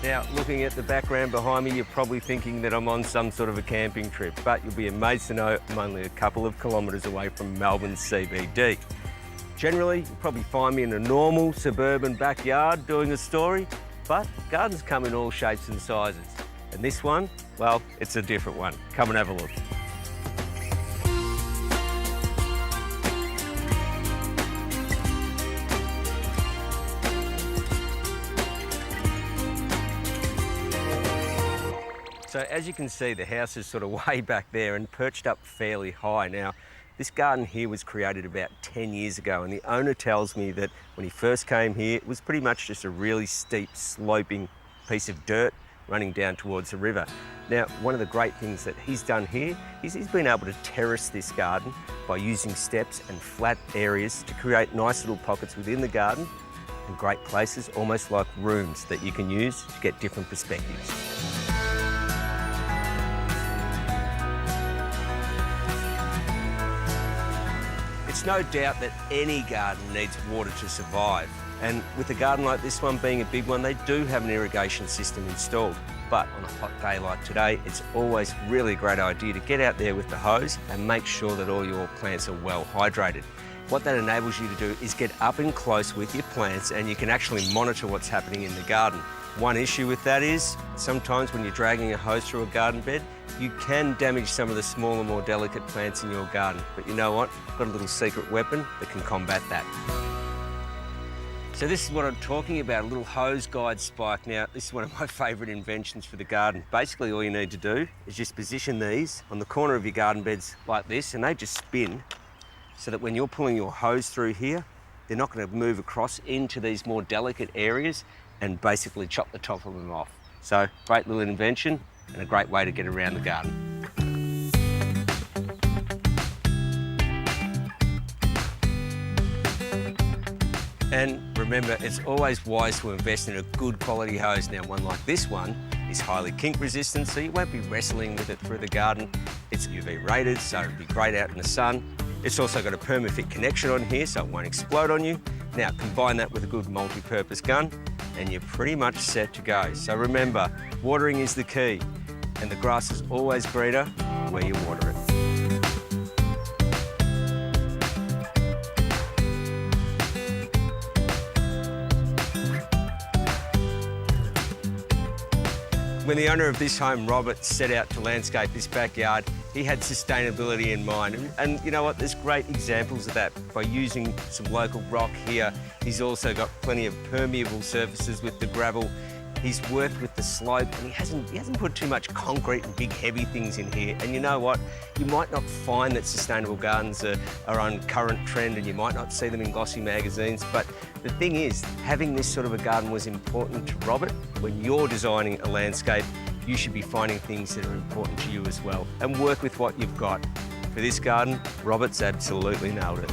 Now, looking at the background behind me, you're probably thinking that I'm on some sort of a camping trip, but you'll be amazed to know I'm only a couple of kilometres away from Melbourne's CBD. Generally, you'll probably find me in a normal suburban backyard doing a story, but gardens come in all shapes and sizes. And this one, well, it's a different one. Come and have a look. So as you can see, the house is sort of way back there and perched up fairly high. Now, this garden here was created about 10 years ago, and the owner tells me that when he first came here, it was pretty much just a really steep, sloping piece of dirt running down towards the river. Now, one of the great things that he's done here is he's been able to terrace this garden by using steps and flat areas to create nice little pockets within the garden and great places, almost like rooms that you can use to get different perspectives. It's no doubt that any garden needs water to survive. And with a garden like this one being a big one, they do have an irrigation system installed. But on a hot day like today, it's always really a great idea to get out there with the hose and make sure that all your plants are well hydrated. What that enables you to do is get up and close with your plants, and you can actually monitor what's happening in the garden. One issue with that is sometimes when you're dragging a hose through a garden bed, you can damage some of the smaller, more delicate plants in your garden. But you know what? I've got a little secret weapon that can combat that. So this is what I'm talking about, a little hose guide spike. Now, this is one of my favourite inventions for the garden. Basically, all you need to do is just position these on the corner of your garden beds like this, and they just spin so that when you're pulling your hose through here, they're not going to move across into these more delicate areas and basically chop the top of them off. So, great little invention and a great way to get around the garden. And remember, it's always wise to invest in a good quality hose. Now, one like this one is highly kink resistant, so you won't be wrestling with it through the garden. It's UV rated, so it'll be great out in the sun. It's also got a perma-fit connection on here, so it won't explode on you. Now, combine that with a good multi-purpose gun, and you're pretty much set to go. So remember, watering is the key, and the grass is always greener where you water it. When the owner of this home, Robert, set out to landscape this backyard, he had sustainability in mind. And you know what, there's great examples of that. By using some local rock here, he's also got plenty of permeable surfaces with the gravel. He's worked with the slope, and he hasn't put too much concrete and big heavy things in here. And you know what? You might not find that sustainable gardens are on current trend, and you might not see them in glossy magazines, but the thing is, having this sort of a garden was important to Robert. When you're designing a landscape, you should be finding things that are important to you as well, and work with what you've got. For this garden, Robert's absolutely nailed it.